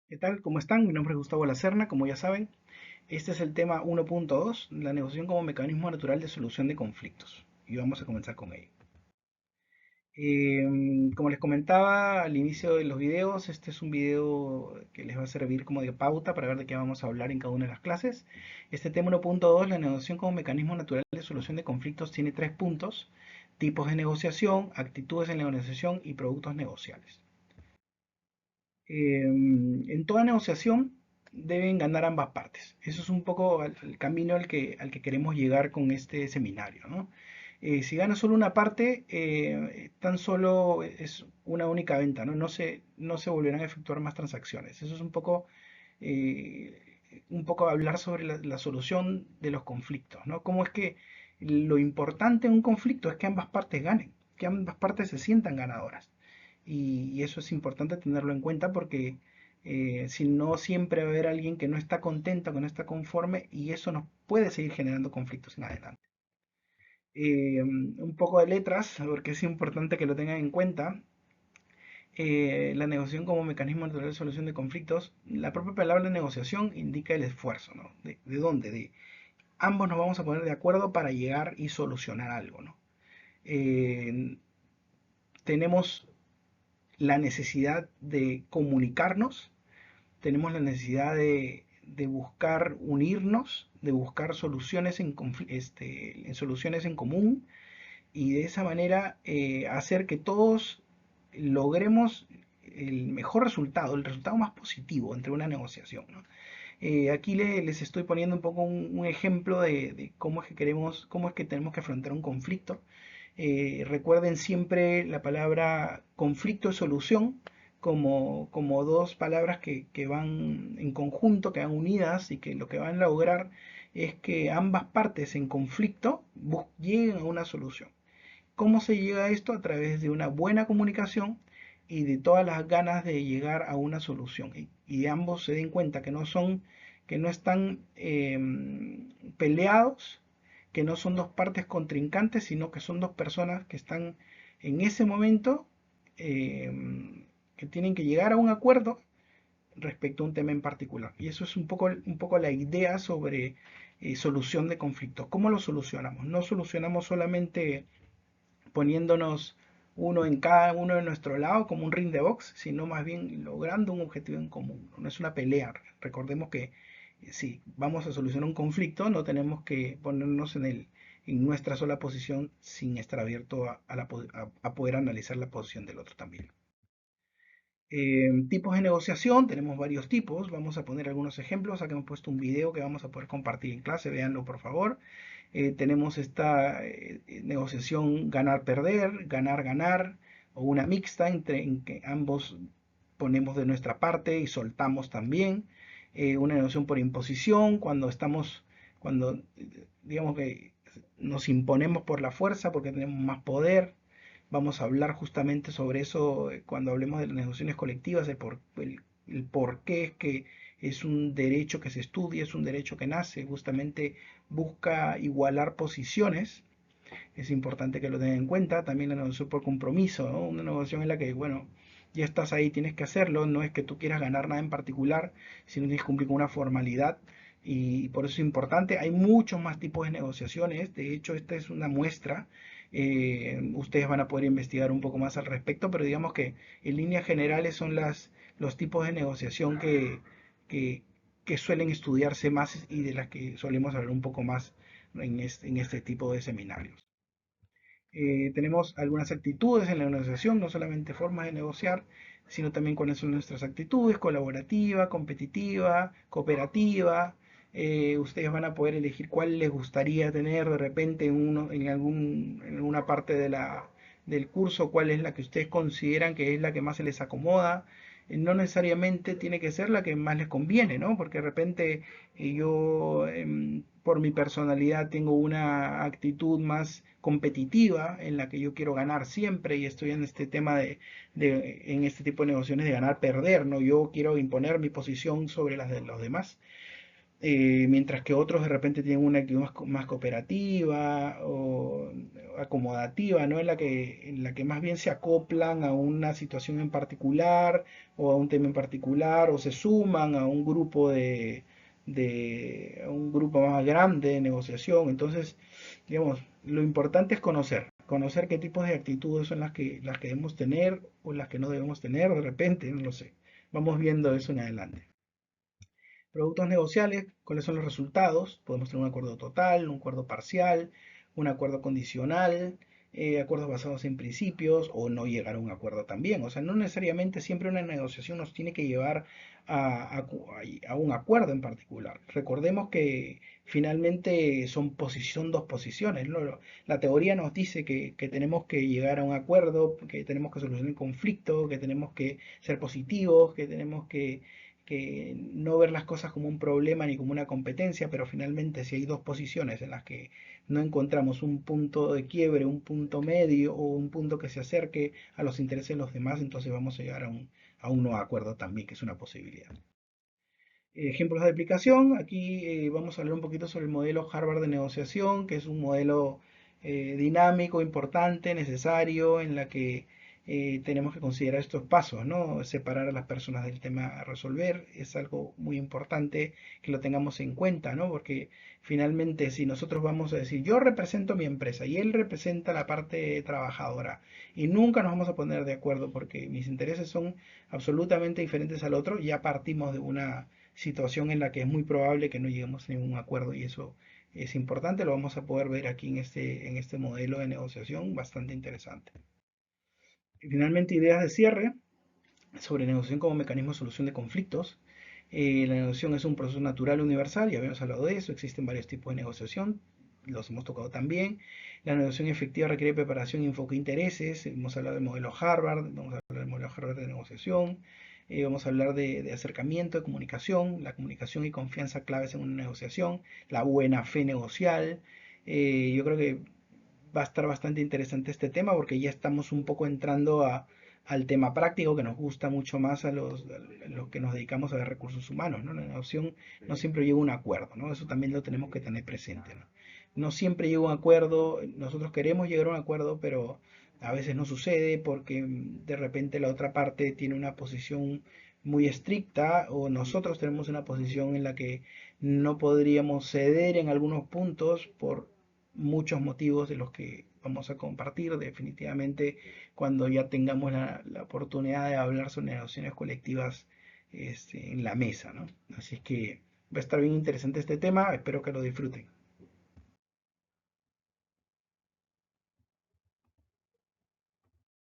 ¿Qué tal? ¿Cómo están? Mi nombre es Gustavo Lacerna, como ya saben. Este es el tema 1.2, la negociación como mecanismo natural de solución de conflictos. Y vamos a comenzar con ello. Como les comentaba al inicio de los videos, este es un video que les va a servir como de pauta para ver de qué vamos a hablar en cada una de las clases. Este tema 1.2, la negociación como mecanismo natural de solución de conflictos, tiene tres puntos: tipos de negociación, actitudes en la negociación y productos negociables. En toda negociación deben ganar ambas partes. Eso es un poco el camino al que queremos llegar con este seminario, ¿no? Si gana solo una parte, tan solo es una única venta, ¿no? No se volverán a efectuar más transacciones. Eso es un poco hablar sobre la solución de los conflictos, ¿no? Cómo es que lo importante en un conflicto es que ambas partes ganen, que ambas partes se sientan ganadoras. Y eso es importante tenerlo en cuenta porque si no, siempre va a haber alguien que no está contento, que no está conforme, y eso nos puede seguir generando conflictos en adelante. Un poco de letras, porque es importante que lo tengan en cuenta. La negociación como mecanismo natural de solución de conflictos, la propia palabra negociación indica el esfuerzo, ¿no? ¿De dónde? De ambos nos vamos a poner de acuerdo para llegar y solucionar algo, ¿no? Eh, tenemos la necesidad de comunicarnos, tenemos la necesidad de buscar unirnos, de buscar soluciones en soluciones en común, y de esa manera hacer que todos logremos el mejor resultado, el resultado más positivo entre una negociación, ¿no? Aquí les estoy poniendo un poco un ejemplo de cómo es que cómo es que tenemos que afrontar un conflicto. Recuerden siempre la palabra conflicto y solución como dos palabras que van en conjunto, que van unidas y que lo que van a lograr es que ambas partes en conflicto lleguen a una solución. ¿Cómo se llega a esto? A través de una buena comunicación y de todas las ganas de llegar a una solución. Y ambos se den cuenta que no están peleados, que no son dos partes contrincantes, sino que son dos personas que están en ese momento, que tienen que llegar a un acuerdo respecto a un tema en particular. Y eso es un poco la idea sobre solución de conflictos. ¿Cómo lo solucionamos? No solucionamos solamente poniéndonos uno en cada uno de nuestro lado como un ring de box, sino más bien logrando un objetivo en común. No es una pelea. Recordemos que si vamos a solucionar un conflicto, no tenemos que ponernos en nuestra sola posición sin estar abierto a poder analizar la posición del otro también. Tipos de negociación, tenemos varios tipos. Vamos a poner algunos ejemplos. Aquí hemos puesto un video que vamos a poder compartir en clase, véanlo por favor. Tenemos esta negociación ganar-perder, ganar-ganar, o una mixta en que ambos ponemos de nuestra parte y soltamos también. Una negociación por imposición, cuando digamos que nos imponemos por la fuerza porque tenemos más poder. Vamos a hablar justamente sobre eso cuando hablemos de las negociaciones colectivas, el por qué es que es un derecho que se estudia, es un derecho que nace, justamente busca igualar posiciones. Es importante que lo tengan en cuenta. También la negociación por compromiso, ¿no? Una negociación en la que, bueno, ya estás ahí, tienes que hacerlo, no es que tú quieras ganar nada en particular, sino tienes que cumplir con una formalidad. Y por eso es importante. Hay muchos más tipos de negociaciones. De hecho, esta es una muestra. Ustedes van a poder investigar un poco más al respecto, pero digamos que en líneas generales son los tipos de negociación que, que suelen estudiarse más y de las que solemos hablar un poco más en este tipo de seminarios. Tenemos algunas actitudes en la negociación, no solamente formas de negociar, sino también cuáles son nuestras actitudes: colaborativa, competitiva, cooperativa. Ustedes van a poder elegir cuál les gustaría tener de repente en alguna parte del curso, cuál es la que ustedes consideran que es la que más se les acomoda. No necesariamente tiene que ser la que más les conviene, ¿no? Porque de repente yo, por mi personalidad, tengo una actitud más competitiva en la que yo quiero ganar siempre, y estoy en este tema en este tipo de negociaciones de ganar perder, ¿no? Yo quiero imponer mi posición sobre las de los demás. mientras que otros de repente tienen una actitud más cooperativa o acomodativa, ¿no? En la que más bien se acoplan a una situación en particular o a un tema en particular o se suman a un grupo a un grupo más grande de negociación. Entonces, digamos, lo importante es conocer qué tipos de actitudes son las que debemos tener o las que no debemos tener, de repente, no lo sé. Vamos viendo eso en adelante. Productos negociables, ¿cuáles son los resultados? Podemos tener un acuerdo total, un acuerdo parcial, un acuerdo condicional, acuerdos basados en principios o no llegar a un acuerdo también. O sea, no necesariamente siempre una negociación nos tiene que llevar a un acuerdo en particular. Recordemos que finalmente son dos posiciones, ¿no? La teoría nos dice que tenemos que llegar a un acuerdo, que tenemos que solucionar el conflicto, que tenemos que ser positivos, que no ver las cosas como un problema ni como una competencia, pero finalmente si hay dos posiciones en las que no encontramos un punto de quiebre, un punto medio o un punto que se acerque a los intereses de los demás, entonces vamos a llegar a un no acuerdo también, que es una posibilidad. Ejemplos de aplicación, aquí vamos a hablar un poquito sobre el modelo Harvard de negociación, que es un modelo dinámico, importante, necesario, en la que tenemos que considerar estos pasos, ¿no? Separar a las personas del tema a resolver, es algo muy importante que lo tengamos en cuenta, ¿no? Porque finalmente si nosotros vamos a decir, yo represento mi empresa y él representa la parte trabajadora, y nunca nos vamos a poner de acuerdo porque mis intereses son absolutamente diferentes al otro, ya partimos de una situación en la que es muy probable que no lleguemos a ningún acuerdo y eso es importante, lo vamos a poder ver aquí en este modelo de negociación bastante interesante. Y finalmente, ideas de cierre sobre negociación como mecanismo de solución de conflictos. La negociación es un proceso natural universal, ya habíamos hablado de eso, existen varios tipos de negociación, los hemos tocado también. La negociación efectiva requiere preparación y enfoque de intereses, hemos hablado del modelo Harvard, vamos a hablar del modelo Harvard de negociación, vamos a hablar de acercamiento, de comunicación, la comunicación y confianza claves en una negociación, la buena fe negocial. Yo creo que va a estar bastante interesante este tema porque ya estamos un poco entrando al tema práctico que nos gusta mucho más a los que nos dedicamos a ver recursos humanos, ¿no? La negociación no siempre llega a un acuerdo, ¿no? Eso también lo tenemos que tener presente, ¿no? No siempre llega a un acuerdo, nosotros queremos llegar a un acuerdo, pero a veces no sucede porque de repente la otra parte tiene una posición muy estricta o nosotros tenemos una posición en la que no podríamos ceder en algunos puntos por muchos motivos de los que vamos a compartir definitivamente cuando ya tengamos la oportunidad de hablar sobre negociaciones colectivas en la mesa, ¿no? Así es que va a estar bien interesante este tema, espero que lo disfruten.